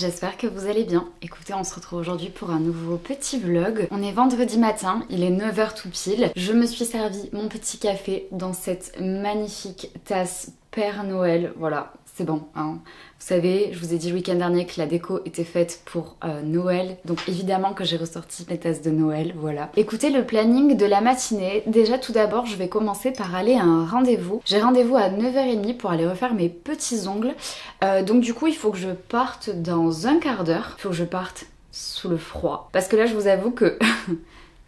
j'espère que vous allez bien. Écoutez, on se retrouve aujourd'hui pour un nouveau petit vlog. On est vendredi matin, il est 9 h tout pile. Je me suis servi mon petit café dans cette magnifique tasse Père Noël. Voilà, c'est bon, hein. Vous savez, je vous ai dit le week-end dernier que la déco était faite pour Noël, donc évidemment que j'ai ressorti mes tasses de Noël, voilà. Écoutez, le planning de la matinée, déjà tout d'abord je vais commencer par aller à un rendez-vous. J'ai rendez-vous à 9 h 30 pour aller refaire mes petits ongles, donc du coup il faut que je parte dans un quart d'heure, il faut que je parte sous le froid. Parce que là je vous avoue que...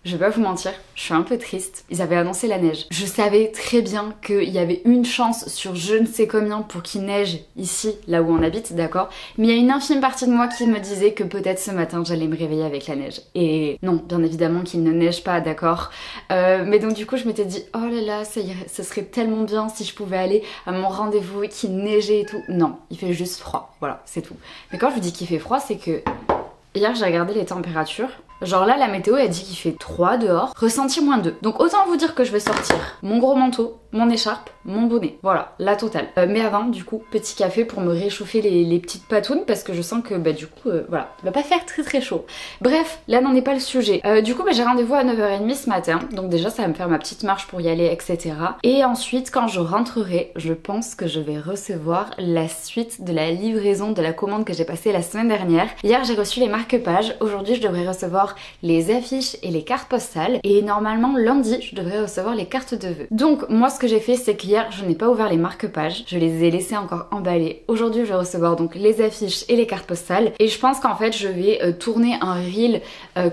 Je vais pas vous mentir, je suis un peu triste. Ils avaient annoncé la neige. Je savais très bien qu'il y avait une chance sur je ne sais combien pour qu'il neige ici, là où on habite, d'accord? Mais il y a une infime partie de moi qui me disait que peut-être ce matin j'allais me réveiller avec la neige. Et non, bien évidemment qu'il ne neige pas, d'accord? Mais donc du coup je m'étais dit, oh là là, ça irait, ce serait tellement bien si je pouvais aller à mon rendez-vous et qu'il neigeait et tout. Non, il fait juste froid, voilà, c'est tout. Mais quand je vous dis qu'il fait froid, c'est que hier j'ai regardé les températures. Genre là, la météo a dit qu'il fait 3 dehors, ressenti -2. Donc autant vous dire que je vais sortir mon gros manteau, mon écharpe, mon bonnet. Voilà, la totale. Mais avant, du coup, petit café pour me réchauffer les petites patounes parce que je sens que, bah du coup, voilà, il va pas faire très chaud. Bref, là n'en est pas le sujet. Du coup, bah, j'ai rendez-vous à 9 h 30 ce matin. Donc déjà, ça va me faire ma petite marche pour y aller, etc. Et ensuite, quand je rentrerai, je pense que je vais recevoir la suite de la livraison de la commande que j'ai passée la semaine dernière. Hier, j'ai reçu les marque-pages. Aujourd'hui, je devrais recevoir les affiches et les cartes postales, et normalement lundi je devrais recevoir les cartes de vœux. Donc moi ce que j'ai fait, c'est qu'hier je n'ai pas ouvert les marque-pages, je les ai laissés encore emballés. Aujourd'hui je vais recevoir donc les affiches et les cartes postales, et je pense qu'en fait je vais tourner un reel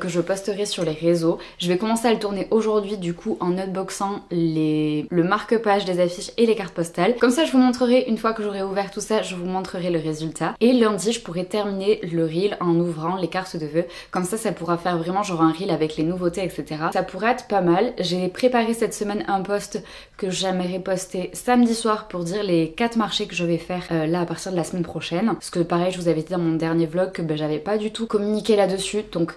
que je posterai sur les réseaux. Je vais commencer à le tourner aujourd'hui du coup en unboxant le marque-page des affiches et les cartes postales. Comme ça je vous montrerai, une fois que j'aurai ouvert tout ça, je vous montrerai le résultat, et lundi je pourrai terminer le reel en ouvrant les cartes de vœux. Comme ça pourra faire vraiment genre un reel avec les nouveautés, etc. Ça pourrait être pas mal. J'ai préparé cette semaine un post que j'aimerais poster samedi soir pour dire les 4 marchés que je vais faire là à partir de la semaine prochaine. Parce que pareil, je vous avais dit dans mon dernier vlog que j'avais pas du tout communiqué là-dessus. Donc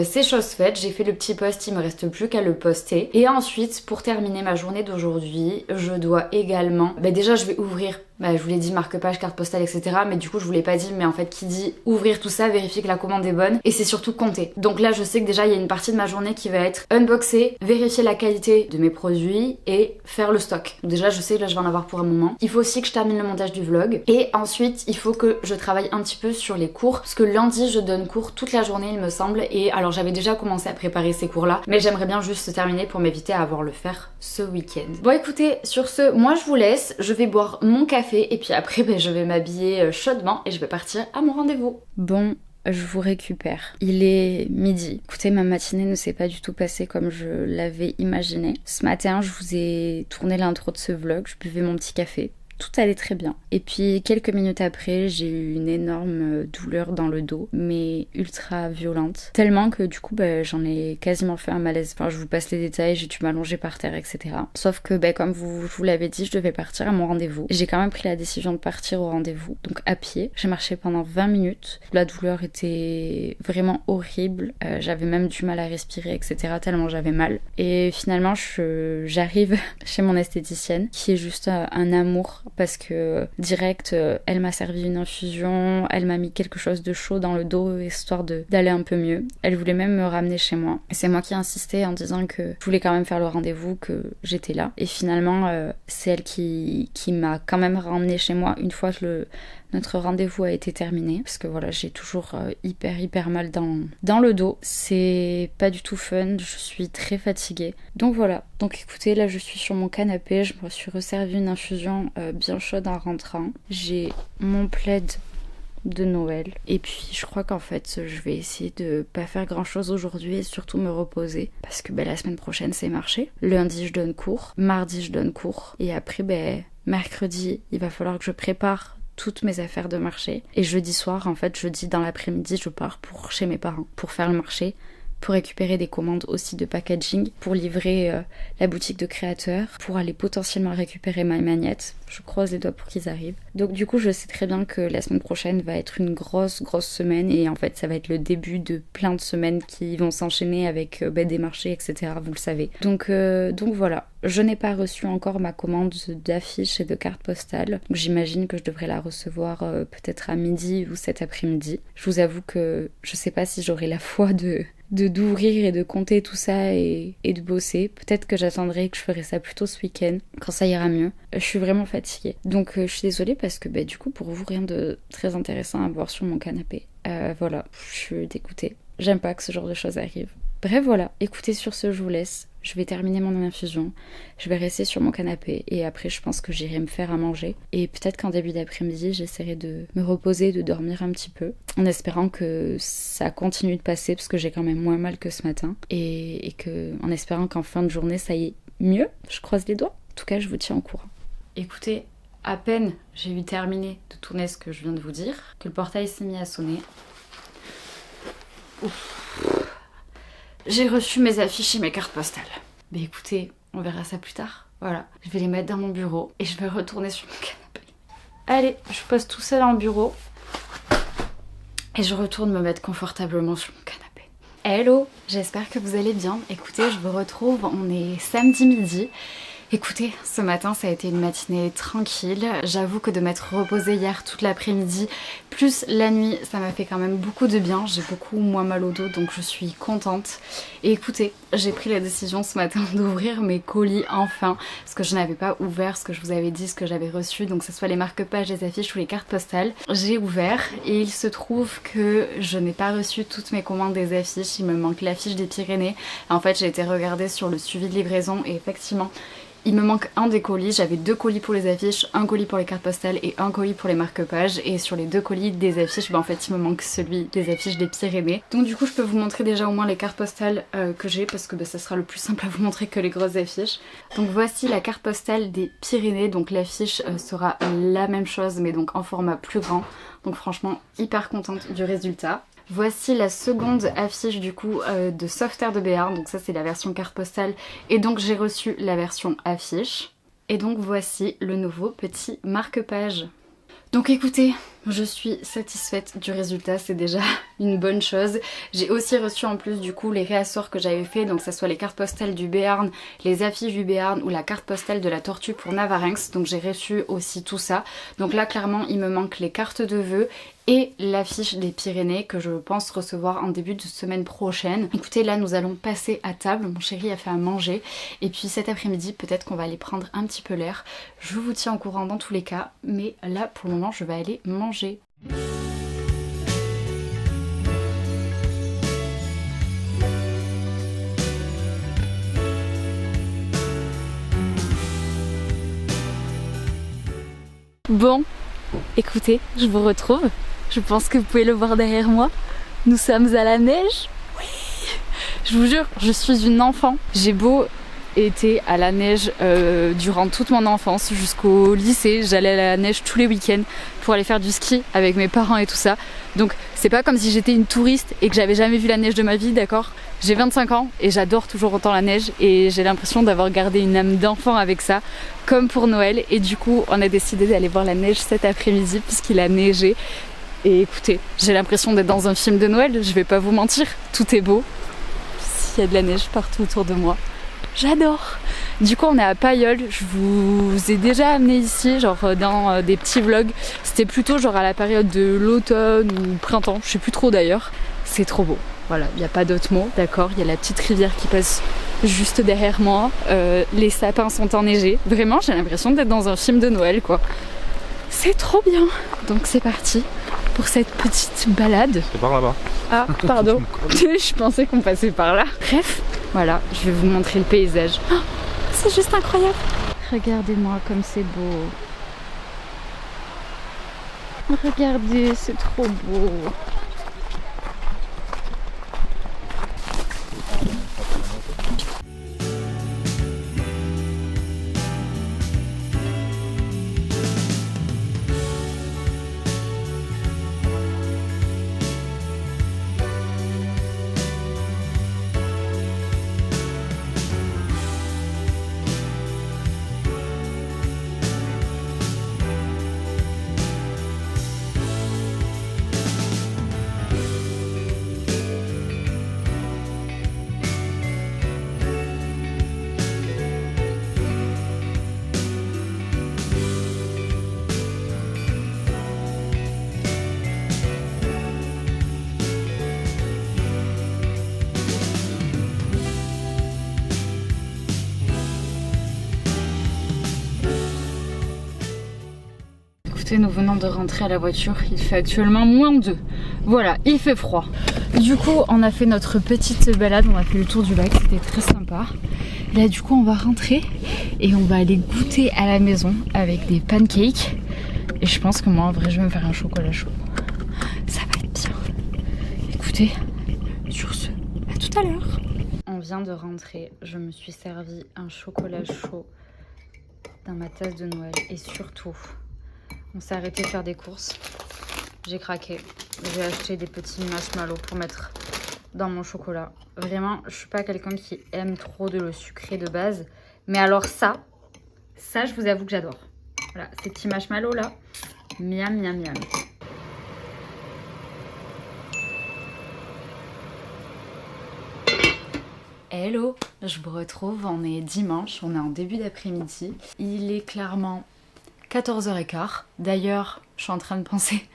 c'est chose faite, j'ai fait le petit post, il me reste plus qu'à le poster. Et ensuite, pour terminer ma journée d'aujourd'hui, je dois également... déjà je vais ouvrir, je vous l'ai dit, marque-page, carte postale, etc. Mais du coup je vous l'ai pas dit, mais en fait qui dit ouvrir tout ça, vérifier que la commande est bonne, et c'est surtout compter. Donc là je sais que déjà il y a une partie de ma journée qui va être unboxer, vérifier la qualité de mes produits et faire le stock. Donc déjà je sais que là je vais en avoir pour un moment. Il faut aussi que je termine le montage du vlog, et ensuite il faut que je travaille un petit peu sur les cours, parce que lundi je donne cours toute la journée il me semble, et alors j'avais déjà commencé à préparer ces cours là, mais j'aimerais bien juste terminer pour m'éviter à avoir le faire ce week-end. Bon écoutez, sur ce, moi je vous laisse, je vais boire mon café et puis après je vais m'habiller chaudement et je vais partir à mon rendez-vous. Bon, je vous récupère. Il est midi. Écoutez, ma matinée ne s'est pas du tout passée comme je l'avais imaginé. Ce matin, je vous ai tourné l'intro de ce vlog, je buvais mon petit café. Tout allait très bien. Et puis quelques minutes après, j'ai eu une énorme douleur dans le dos, mais ultra violente. Tellement que du coup, j'en ai quasiment fait un malaise. Enfin, je vous passe les détails, j'ai dû m'allonger par terre, etc. Sauf que, comme je vous l'avais dit, je devais partir à mon rendez-vous. J'ai quand même pris la décision de partir au rendez-vous, donc à pied. J'ai marché pendant 20 minutes. La douleur était vraiment horrible. J'avais même du mal à respirer, etc. tellement j'avais mal. Et finalement, j'arrive chez mon esthéticienne, qui est juste un amour. Parce que direct, elle m'a servi une infusion, elle m'a mis quelque chose de chaud dans le dos, histoire d'aller un peu mieux. Elle voulait même me ramener chez moi. Et c'est moi qui ai insisté en disant que je voulais quand même faire le rendez-vous, que j'étais là. Et finalement, c'est elle qui m'a quand même ramené chez moi une fois que notre rendez-vous a été terminé, parce que voilà, j'ai toujours hyper mal dans le dos. C'est pas du tout fun, je suis très fatiguée. Donc voilà, donc écoutez, là je suis sur mon canapé, je me suis resservi une infusion bien chaude en rentrant. J'ai mon plaid de Noël, et puis je crois qu'en fait je vais essayer de pas faire grand chose aujourd'hui et surtout me reposer, parce que la semaine prochaine c'est marché. Lundi je donne cours, mardi je donne cours, et après mercredi il va falloir que je prépare toutes mes affaires de marché, et jeudi soir, en fait jeudi dans l'après-midi, je pars chez mes parents pour faire le marché, pour récupérer des commandes aussi de packaging, pour livrer la boutique de créateurs, pour aller potentiellement récupérer My Magnette. Je croise les doigts pour qu'ils arrivent. Donc du coup, je sais très bien que la semaine prochaine va être une grosse semaine et en fait, ça va être le début de plein de semaines qui vont s'enchaîner avec des marchés, etc. Vous le savez. Donc voilà. Je n'ai pas reçu encore ma commande d'affiches et de cartes postales. J'imagine que je devrais la recevoir peut-être à midi ou cet après-midi. Je vous avoue que je sais pas si j'aurai la foi d'ouvrir et de compter tout ça et de bosser. Peut-être que j'attendrai et que je ferai ça plutôt ce week-end, quand ça ira mieux. Je suis vraiment fatiguée. Donc je suis désolée parce que du coup, pour vous, rien de très intéressant à voir sur mon canapé. Voilà, je suis dégoûtée. J'aime pas que ce genre de choses arrivent. Bref, voilà. Écoutez, sur ce, je vous laisse. Je vais terminer mon infusion. Je vais rester sur mon canapé et après, je pense que j'irai me faire à manger. Et peut-être qu'en début d'après-midi, j'essaierai de me reposer, de dormir un petit peu, en espérant que ça continue de passer parce que j'ai quand même moins mal que ce matin et en espérant qu'en fin de journée, ça y est mieux. Je croise les doigts. En tout cas, je vous tiens au courant. Écoutez, à peine j'ai eu terminé de tourner ce que je viens de vous dire, que le portail s'est mis à sonner. Ouf. J'ai reçu mes affiches et mes cartes postales. Mais écoutez, on verra ça plus tard. Voilà, je vais les mettre dans mon bureau et je vais retourner sur mon canapé. Allez, je pose tout ça dans le bureau et je retourne me mettre confortablement sur mon canapé. Hello, j'espère que vous allez bien. Écoutez, je vous retrouve, on est samedi midi. Écoutez, ce matin ça a été une matinée tranquille. J'avoue que de m'être reposée hier toute l'après-midi, plus la nuit, ça m'a fait quand même beaucoup de bien. J'ai beaucoup moins mal au dos donc je suis contente. Et écoutez, j'ai pris la décision ce matin d'ouvrir mes colis enfin. Parce que je n'avais pas ouvert ce que je vous avais dit, ce que j'avais reçu. Donc que ce soit les marque-pages, les affiches ou les cartes postales. J'ai ouvert et il se trouve que je n'ai pas reçu toutes mes commandes des affiches. Il me manque l'affiche des Pyrénées. En fait j'ai été regarder sur le suivi de livraison et effectivement... il me manque un des colis, j'avais 2 colis pour les affiches, un colis pour les cartes postales et un colis pour les marque-pages. Et sur les 2 colis des affiches, en fait il me manque celui des affiches des Pyrénées. Donc du coup je peux vous montrer déjà au moins les cartes postales que j'ai parce que ça sera le plus simple à vous montrer que les grosses affiches. Donc voici la carte postale des Pyrénées, donc l'affiche sera la même chose mais donc en format plus grand. Donc franchement hyper contente du résultat. Voici la seconde affiche du coup de Sauveterre de Béarn, donc ça c'est la version carte postale et donc j'ai reçu la version affiche. Et donc voici le nouveau petit marque-page. Donc écoutez, je suis satisfaite du résultat, c'est déjà une bonne chose. J'ai aussi reçu en plus du coup les réassorts que j'avais fait, donc que ce soit les cartes postales du Béarn, les affiches du Béarn ou la carte postale de la Tortue pour Navarinx, donc j'ai reçu aussi tout ça. Donc là clairement il me manque les cartes de vœux et l'affiche des Pyrénées que je pense recevoir en début de semaine prochaine. Écoutez, là nous allons passer à table, mon chéri a fait à manger et puis cet après-midi peut-être qu'on va aller prendre un petit peu l'air. Je vous tiens au courant dans tous les cas, mais là pour le moment je vais aller manger. Bon, écoutez, je vous retrouve. Je pense que vous pouvez le voir derrière moi. Nous sommes à la neige. Oui. Je vous jure, je suis une enfant. J'ai beau été à la neige durant toute mon enfance jusqu'au lycée. J'allais à la neige tous les week-ends pour aller faire du ski avec mes parents et tout ça. Donc c'est pas comme si j'étais une touriste et que j'avais jamais vu la neige de ma vie, d'accord? J'ai 25 ans et j'adore toujours autant la neige et j'ai l'impression d'avoir gardé une âme d'enfant avec ça, comme pour Noël. Et du coup on a décidé d'aller voir la neige cet après-midi puisqu'il a neigé. Et écoutez, j'ai l'impression d'être dans un film de Noël, je vais pas vous mentir, tout est beau. Il y a de la neige partout autour de moi. J'adore. Du coup on est à Pailleul, je vous ai déjà amené ici genre dans des petits vlogs. C'était plutôt genre à la période de l'automne ou printemps, je sais plus trop d'ailleurs. C'est trop beau, voilà, il n'y a pas d'autre mot, d'accord. Il y a la petite rivière qui passe juste derrière moi, les sapins sont enneigés. Vraiment j'ai l'impression d'être dans un film de Noël quoi. C'est trop bien. Donc c'est parti pour cette petite balade. C'est par là-bas. Ah pardon, je pensais qu'on passait par là. Bref, voilà, je vais vous montrer le paysage. Oh, c'est juste incroyable. Regardez-moi comme c'est beau. Regardez, c'est trop beau. Écoutez, nous venons de rentrer à la voiture, il fait actuellement -2. Voilà, il fait froid. Du coup, on a fait notre petite balade, on a fait le tour du lac, c'était très sympa. Là, du coup, on va rentrer et on va aller goûter à la maison avec des pancakes. Et je pense que moi, en vrai, je vais me faire un chocolat chaud. Ça va être bien. Écoutez, sur ce, à tout à l'heure. On vient de rentrer, je me suis servi un chocolat chaud dans ma tasse de Noël et surtout, on s'est arrêté de faire des courses. J'ai craqué. J'ai acheté des petits marshmallows pour mettre dans mon chocolat. Vraiment, je suis pas quelqu'un qui aime trop de le sucré de base. Mais alors ça, je vous avoue que j'adore. Voilà, ces petits marshmallows là. Miam, miam, miam. Hello, je vous retrouve, on est dimanche, on est en début d'après-midi. Il est clairement 14h15. D'ailleurs, je suis en train de penser,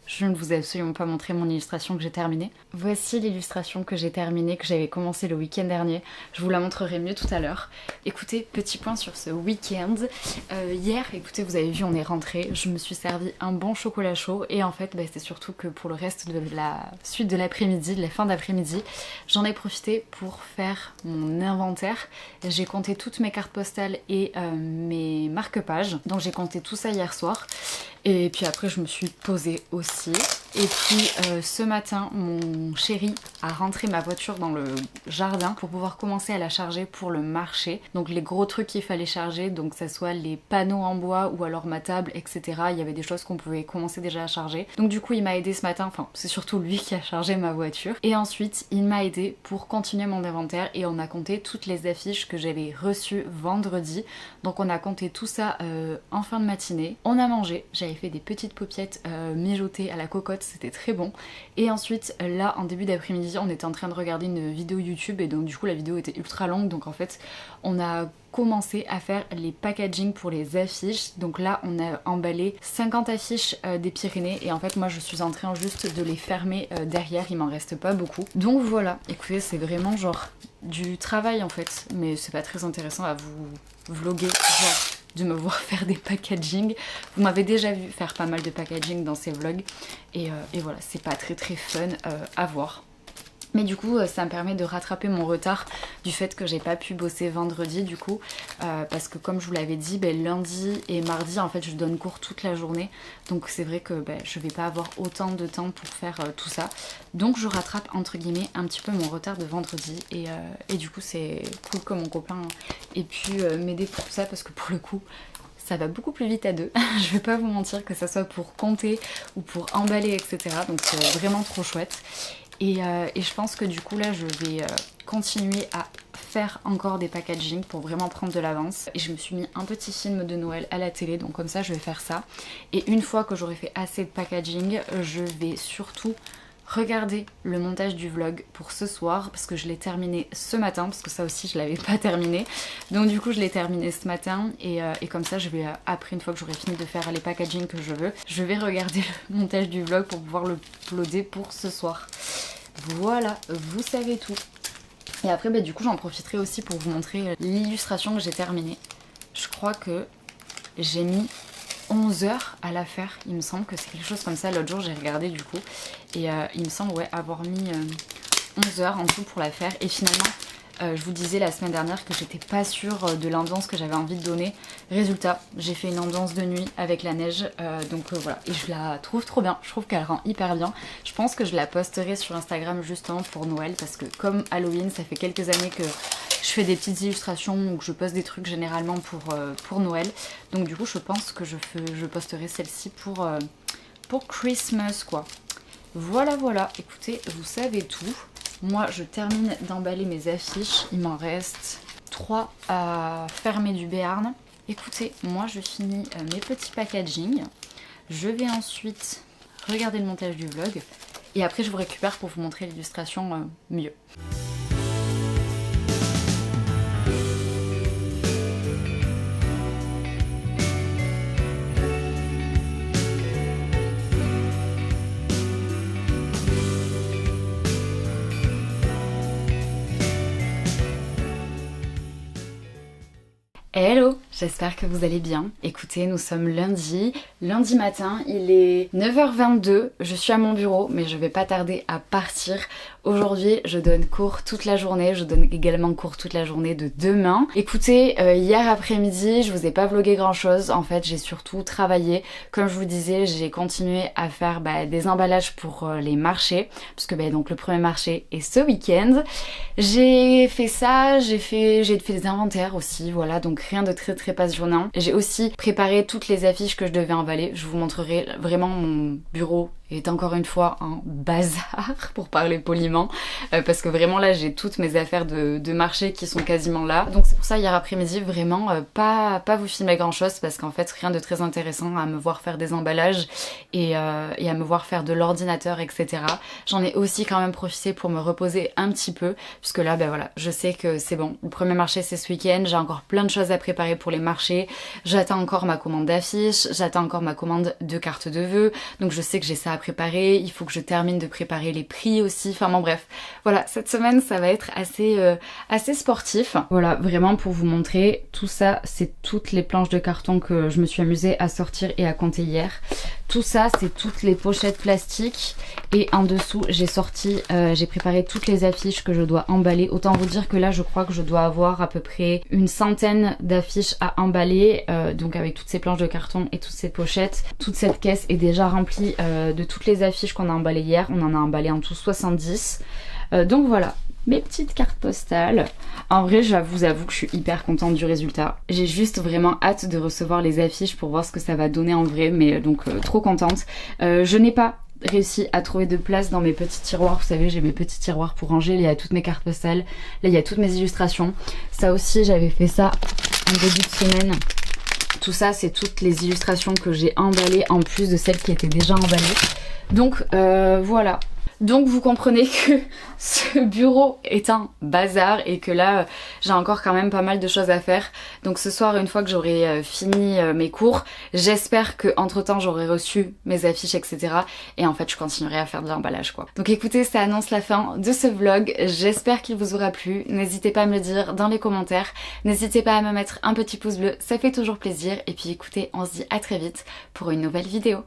je ne vous ai absolument pas montré mon illustration que j'ai terminée. Voici l'illustration que j'ai terminée, que j'avais commencé le week-end dernier. Je vous la montrerai mieux tout à l'heure. Écoutez, petit point sur ce week-end. Hier, écoutez, vous avez vu, on est rentré. Je me suis servi un bon chocolat chaud. Et en fait, c'est surtout que pour le reste de la suite de l'après-midi, de la fin d'après-midi, j'en ai profité pour faire mon inventaire. J'ai compté toutes mes cartes postales et mes marque-pages. Donc j'ai compté tout ça hier soir. Et puis après, je me suis posée aussi. Et puis ce matin, mon chéri a rentré ma voiture dans le jardin pour pouvoir commencer à la charger pour le marché. Donc les gros trucs qu'il fallait charger, donc que ça soit les panneaux en bois ou alors ma table, etc. Il y avait des choses qu'on pouvait commencer déjà à charger. Donc du coup, il m'a aidé ce matin. Enfin, c'est surtout lui qui a chargé ma voiture. Et ensuite, il m'a aidé pour continuer mon inventaire et on a compté toutes les affiches que j'avais reçues vendredi. Donc on a compté tout ça en fin de matinée. On a mangé. J'avais fait des petites paupiettes mijotées à la cocotte, c'était très bon. Et ensuite là en début d'après-midi on était en train de regarder une vidéo YouTube et donc du coup la vidéo était ultra longue, donc en fait on a commencé à faire les packaging pour les affiches. Donc là on a emballé 50 affiches des Pyrénées et en fait moi je suis en train juste de les fermer derrière, il m'en reste pas beaucoup. Donc voilà, écoutez, c'est vraiment genre du travail en fait, mais c'est pas très intéressant à vous vlogger genre de me voir faire des packaging. Vous m'avez déjà vu faire pas mal de packaging dans ces vlogs et voilà, c'est pas très fun à voir. Mais du coup ça me permet de rattraper mon retard du fait que j'ai pas pu bosser vendredi du coup parce que comme je vous l'avais dit, lundi et mardi en fait je donne cours toute la journée, donc c'est vrai que je vais pas avoir autant de temps pour faire tout ça, donc je rattrape entre guillemets un petit peu mon retard de vendredi et du coup c'est cool que mon copain ait pu m'aider pour tout ça parce que pour le coup ça va beaucoup plus vite à deux. Je vais pas vous mentir, que ça soit pour compter ou pour emballer, etc. Donc c'est vraiment trop chouette. Et je pense que du coup là je vais continuer à faire encore des packaging pour vraiment prendre de l'avance. Et je me suis mis un petit film de Noël à la télé, donc comme ça je vais faire ça. Et une fois que j'aurai fait assez de packaging, je vais surtout regarder le montage du vlog pour ce soir parce que je l'ai terminé ce matin, parce que ça aussi je l'avais pas terminé, donc du coup je l'ai terminé ce matin et comme ça je vais après, une fois que j'aurai fini de faire les packaging que je veux, je vais regarder le montage du vlog pour pouvoir le uploader pour ce soir. Voilà, vous savez tout. Et après du coup j'en profiterai aussi pour vous montrer l'illustration que j'ai terminée. Je crois que j'ai mis 11 heures à la faire, il me semble que c'est quelque chose comme ça. L'autre jour j'ai regardé du coup et il me semble avoir mis 11 heures en tout pour la faire. Et finalement je vous disais la semaine dernière que j'étais pas sûre de l'ambiance que j'avais envie de donner. Résultat, j'ai fait une ambiance de nuit avec la neige, donc voilà, et je la trouve trop bien, je trouve qu'elle rend hyper bien. Je pense que je la posterai sur Instagram justement pour Noël parce que comme Halloween, ça fait quelques années que je fais des petites illustrations ou que je poste des trucs généralement pour Noël. Donc du coup je pense que je posterai celle-ci pour Christmas quoi. Voilà, écoutez, vous savez tout. Moi je termine d'emballer mes affiches, il m'en reste 3 à fermer du Béarn. Écoutez, moi je finis mes petits packaging. Je vais ensuite regarder le montage du vlog et après je vous récupère pour vous montrer l'illustration mieux. Hello, j'espère que vous allez bien. Écoutez, nous sommes lundi matin, il est 9h22, je suis à mon bureau mais je vais pas tarder à partir. Aujourd'hui je donne cours toute la journée, je donne également cours toute la journée de demain. Écoutez, hier après-midi je vous ai pas vlogué grand chose, en fait j'ai surtout travaillé. Comme je vous disais, j'ai continué à faire des emballages pour les marchés, puisque donc le premier marché est ce week-end. J'ai fait ça, j'ai fait des inventaires aussi, voilà, donc rien de très passionnant. J'ai aussi préparé toutes les affiches que je devais emballer. Je vous montrerai vraiment mon bureau est encore une fois un bazar pour parler poliment, parce que vraiment là j'ai toutes mes affaires de marché qui sont quasiment là. Donc c'est pour ça hier après-midi vraiment pas vous filmer grand chose, parce qu'en fait rien de très intéressant à me voir faire des emballages et à me voir faire de l'ordinateur, etc. J'en ai aussi quand même profité pour me reposer un petit peu, puisque là voilà, je sais que c'est bon, le premier marché c'est ce week-end, j'ai encore plein de choses à préparer pour les marchés, j'attends encore ma commande d'affiches, j'attends encore ma commande de carte de vœux, donc je sais que j'ai ça à préparer, il faut que je termine de préparer les prix aussi, enfin bon bref, voilà, cette semaine ça va être assez sportif. Voilà, vraiment pour vous montrer, tout ça c'est toutes les planches de carton que je me suis amusée à sortir et à compter hier. Tout ça c'est toutes les pochettes plastiques, et en dessous j'ai sorti, j'ai préparé toutes les affiches que je dois emballer. Autant vous dire que là je crois que je dois avoir à peu près une centaine d'affiches à emballer, donc avec toutes ces planches de carton et toutes ces pochettes. Toute cette caisse est déjà remplie de toutes les affiches qu'on a emballées hier, on en a emballé en tout 70. Donc voilà, mes petites cartes postales. En vrai, je vous avoue que je suis hyper contente du résultat. J'ai juste vraiment hâte de recevoir les affiches pour voir ce que ça va donner en vrai, mais donc trop contente. Je n'ai pas réussi à trouver de place dans mes petits tiroirs. Vous savez, j'ai mes petits tiroirs pour ranger. Là, il y a toutes mes cartes postales. Là, il y a toutes mes illustrations. Ça aussi, j'avais fait ça en début de semaine. Tout ça, c'est toutes les illustrations que j'ai emballées en plus de celles qui étaient déjà emballées. Donc voilà. Donc vous comprenez que ce bureau est un bazar et que là j'ai encore quand même pas mal de choses à faire. Donc ce soir, une fois que j'aurai fini mes cours, j'espère que entre temps j'aurai reçu mes affiches, etc. Et en fait je continuerai à faire de l'emballage quoi. Donc écoutez, ça annonce la fin de ce vlog. J'espère qu'il vous aura plu. N'hésitez pas à me le dire dans les commentaires. N'hésitez pas à me mettre un petit pouce bleu, ça fait toujours plaisir. Et puis écoutez, on se dit à très vite pour une nouvelle vidéo.